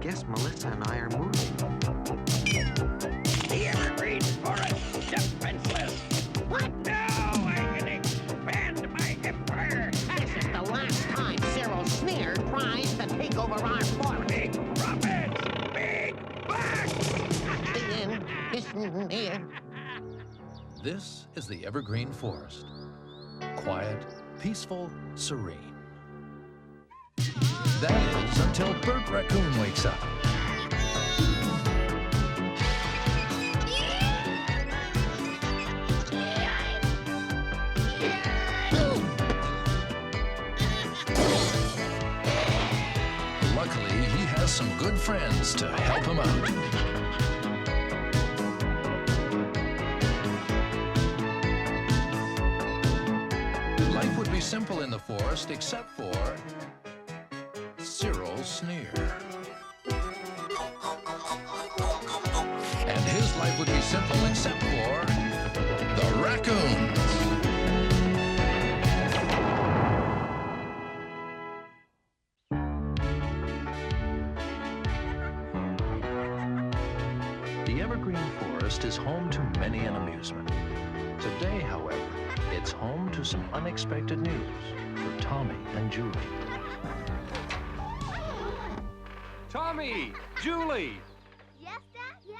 guess Melissa and I are moving. The Evergreen Forest, defenseless. What? Now I can expand my empire. This is the last time Cyril Sneer tries to take over our forest. Big profits, big bucks. The end is near. This is the Evergreen Forest. Quiet, peaceful, serene. That is until Bert Raccoon wakes up. Luckily, he has some good friends to help him out. Life would be simple in the forest except for Cyril Sneer. And his life would be simple except for the Raccoons. The Evergreen Forest is home to many an amusement. Today, however, it's home to some unexpected news for Tommy and Julie. Tommy! Julie! Yes, Dad? Yeah?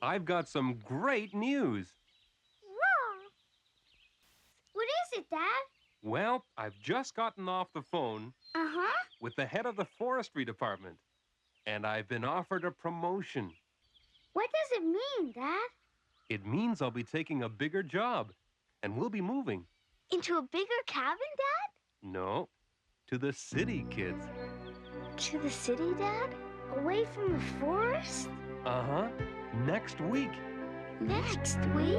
I've got some great news. Whoa! What is it, Dad? Well, I've just gotten off the phone Uh-huh. with the head of the forestry department, and I've been offered a promotion. What does it mean, Dad? It means I'll be taking a bigger job, and we'll be moving. Into a bigger cabin, Dad? No, to the city, kids. To the city, Dad? Away from the forest? Uh-huh. Next week. Next week?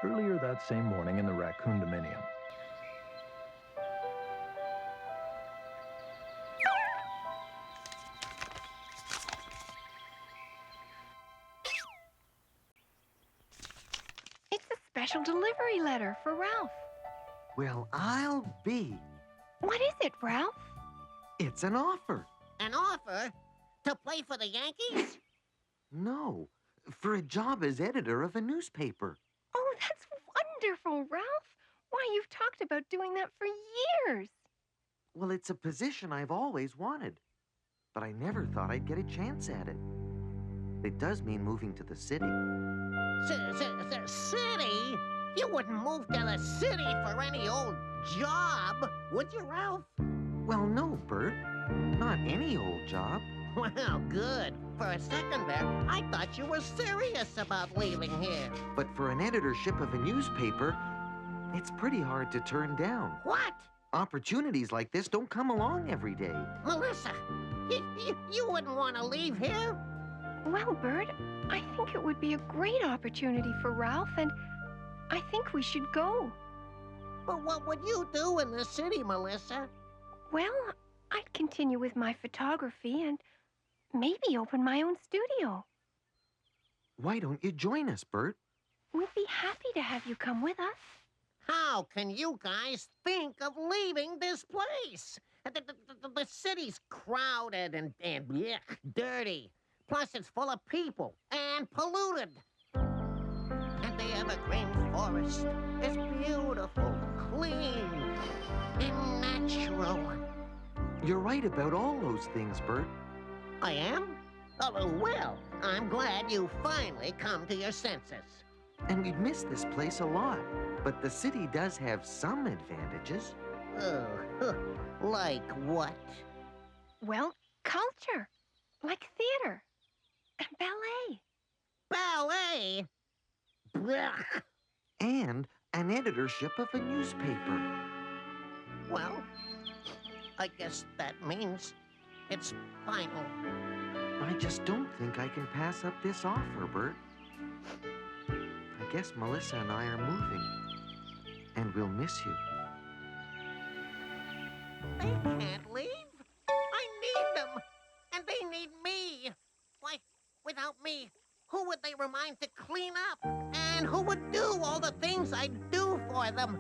Earlier that same morning in the Raccoon Dominion. It's a special delivery letter for Ralph. Well, I'll be. What is it, Ralph? It's an offer. An offer to play for the Yankees? No, for a job as editor of a newspaper. Oh, that's wonderful, Ralph. Why, you've talked about doing that for years. Well, it's a position I've always wanted, but I never thought I'd get a chance at it. It does mean moving to the city. City? You wouldn't move to the city for any old job, would you, Ralph? Well, no, Bert. Not any old job. Well, good. For a second there, I thought you were serious about leaving here. But for an editorship of a newspaper, it's pretty hard to turn down. What? Opportunities like this don't come along every day. Melissa, you wouldn't want to leave here? Well, Bert, I think it would be a great opportunity for Ralph, and I think we should go. But what would you do in the city, Melissa? Well, I'd continue with my photography and maybe open my own studio. Why don't you join us, Bert? We'd be happy to have you come with us. How can you guys think of leaving this place? The city's crowded and yuck, dirty. Plus, it's full of people and polluted. And the Evergreen Forest is beautiful, clean, and natural. You're right about all those things, Bert. I am? Oh, well, I'm glad you finally come to your senses. And we'd miss this place a lot. But the city does have some advantages. Oh, like what? Well, culture, like theater and ballet. Ballet? Blech. And an editorship of a newspaper. Well, I guess that means it's final. I just don't think I can pass up this offer, Bert. I guess Melissa and I are moving. And we'll miss you. They can't leave. I need them. And they need me. Why, without me, who would they remind to clean up? and who would do all the things I do for them.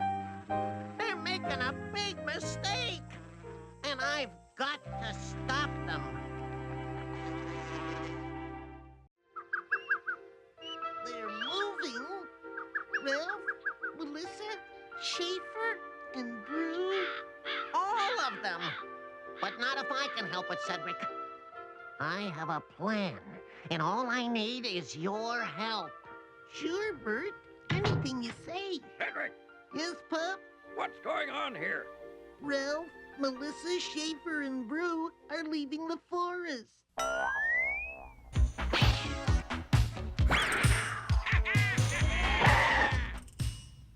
They're making a big mistake, and I've got to stop them. They're moving. Ralph, Melissa, Schaefer, and Brew. All of them. But not if I can help it, Cedric. I have a plan, and all I need is your help. Sure, Bert. Anything you say. Cedric, Yes, Pup? what's going on here? Ralph, Melissa, Schaefer, and Brew are leaving the forest.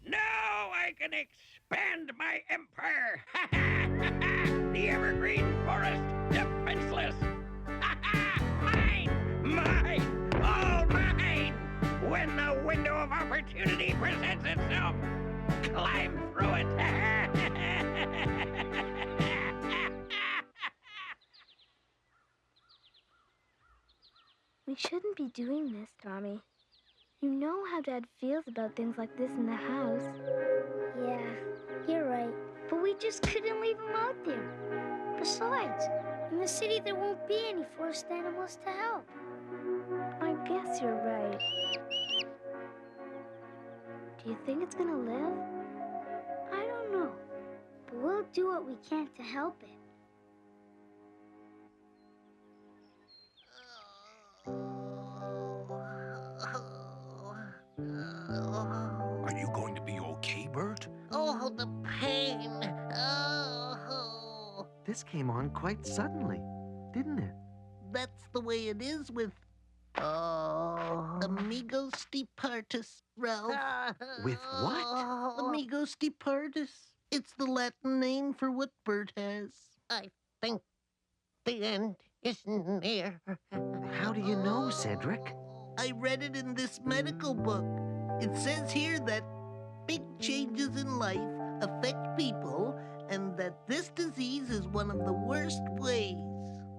Now I can expand my empire. The Evergreen Forest, defenseless. Mine! Mine! All mine! When the window of opportunity presents itself, climb through it. We shouldn't be doing this, Tommy. You know how Dad feels about things like this in the house. Yeah, you're right. But we just couldn't leave him out there. Besides, in the city there won't be any forest animals to help. I guess you're right. Do you think it's gonna live? I don't know. But we'll do what we can to help it. Are you going to be okay, Bert? Oh, the pain. Oh. This came on quite suddenly, didn't it? That's the way it is with Oh. amigos departus, Ralph. With what? Amigos departus. It's the Latin name for what Bert has. I think the end is near. How do you know, Cedric? I read it in this medical book. It says here that big changes in life affect people and that this disease is one of the worst ways.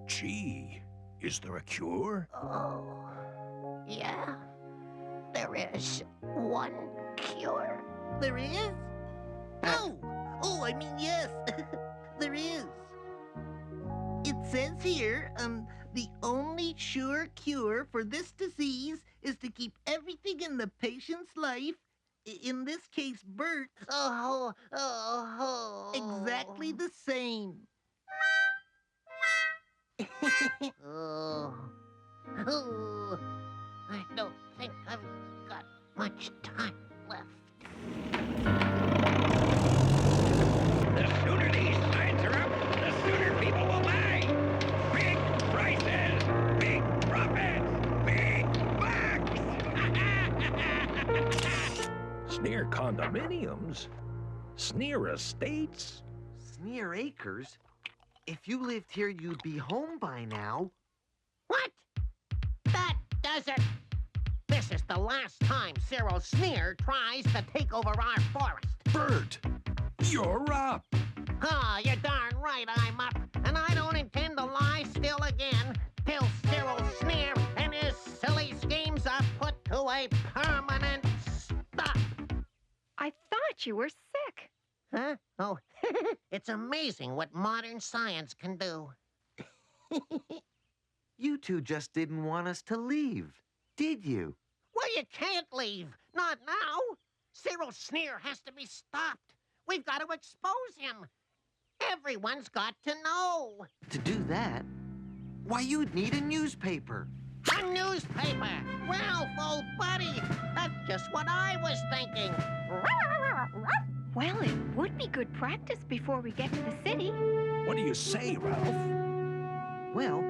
Gee, is there a cure? Oh, yeah. There is one cure. There is? Oh, I mean, yes, there is. It says here, the only sure cure for this disease is to keep everything in the patient's life, in this case, Bert's, exactly the same. Oh, I don't think I've got much time left. The sooner these signs are up, the sooner people will buy. Big prices, big profits, big bucks. Sneer condominiums? Sneer estates? Sneer Acres? If you lived here, you'd be home by now. What? That does it. This is the last time Cyril Sneer tries to take over our forest. Bert, you're up. You're darn right I'm up. And I don't intend to lie still again till Cyril Sneer and his silly schemes are put to a permanent stop. I thought you were sick. Huh? Oh, it's amazing what modern science can do. You two just didn't want us to leave, did you? Well, you can't leave. Not now. Cyril Sneer has to be stopped. We've got to expose him. Everyone's got to know. To do that, why, you'd need a newspaper. A newspaper. Ralph, old buddy. That's just what I was thinking. Well, it would be good practice before we get to the city. What do you say, Ralph? Well,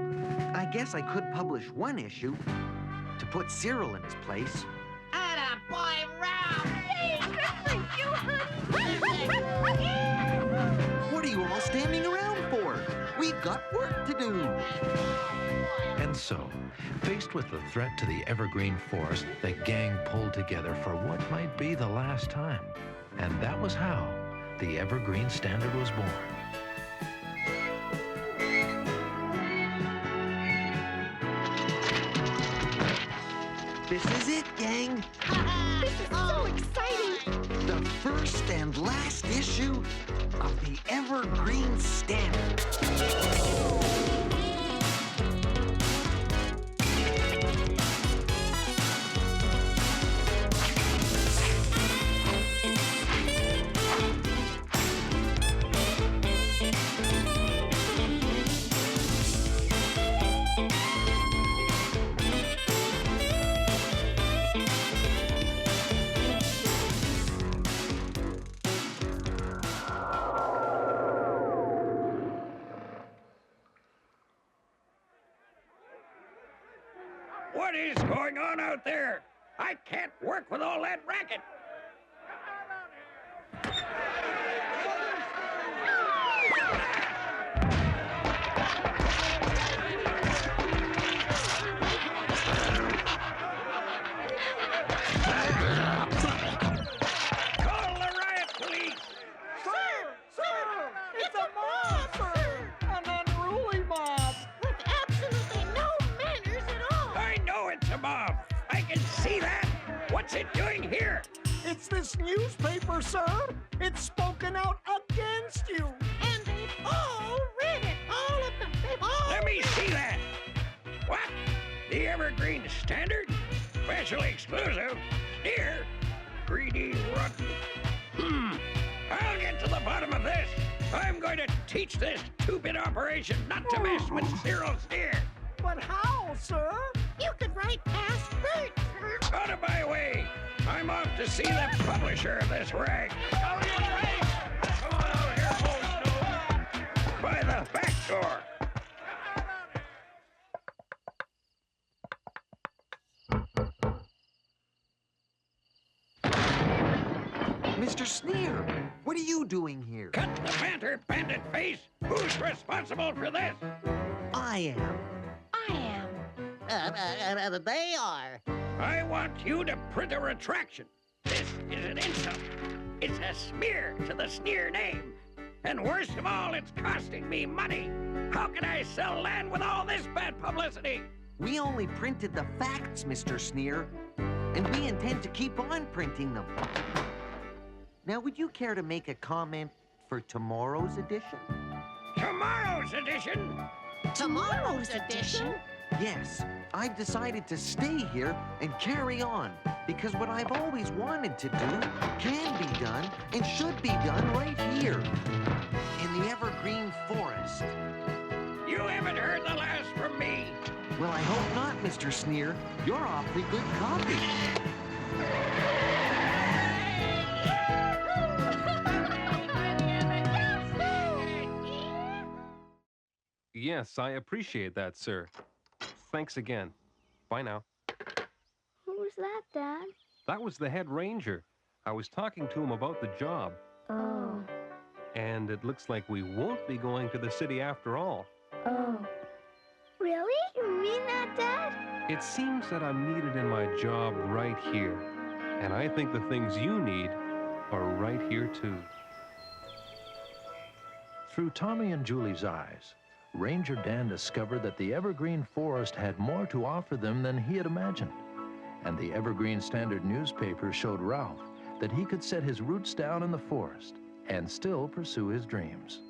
I guess I could publish one issue to put Cyril in his place. Atta boy, Ralph! Hey, good for you, honey! What are you all standing around for? We've got work to do. And so, faced with the threat to the Evergreen Forest, the gang pulled together for what might be the last time. And that was how the Evergreen Standard was born. This is it, gang. This is and last issue of the Evergreen Standard. What is going on out there? I can't work with all that racket. Call the riot police! Sir! It's a mob, sir! An unruly mob! With absolutely no manners at all! I know it's a mob. I can see that. What's it doing here? It's this newspaper, sir. It's spoken out against you. And they've all read it! All of them! They've all Let me see that. What? The Evergreen Standard? Special exclusive? Sneer? Greedy rotten. I'll get to the bottom of this. I'm going to teach this two-bit operation not to mess with Cyril Sneer. But how, sir? You could write past Bert, sir! Out of my way. I'm off to see the publisher of this rag. Come on out here, Bullsnose. By the back door. Mr. Sneer, what are you doing here? Cut the banter, bandit face. Who's responsible for this? I am. I am. They are. I want you to print a retraction. This is an insult. It's a smear to the Sneer name. And worst of all, it's costing me money. How can I sell land with all this bad publicity? We only printed the facts, Mr. Sneer, and we intend to keep on printing them. Now, would you care to make a comment for tomorrow's edition? Tomorrow's edition? Tomorrow's edition? Yes, I've decided to stay here and carry on, because what I've always wanted to do can be done and should be done right here, in the Evergreen Forest. You haven't heard the last from me. Well, I hope not, Mr. Sneer. You're awfully good copy. Yes, I appreciate that, sir. Thanks again. Bye now. Who was that, Dad? That was the head ranger. I was talking to him about the job. Oh. And it looks like we won't be going to the city after all. Oh. Really? You mean that, Dad? It seems that I'm needed in my job right here. And I think the things you need are right here, too. Through Tommy and Julie's eyes, Ranger Dan discovered that the Evergreen Forest had more to offer them than he had imagined. And the Evergreen Standard newspaper showed Ralph that he could set his roots down in the forest and still pursue his dreams.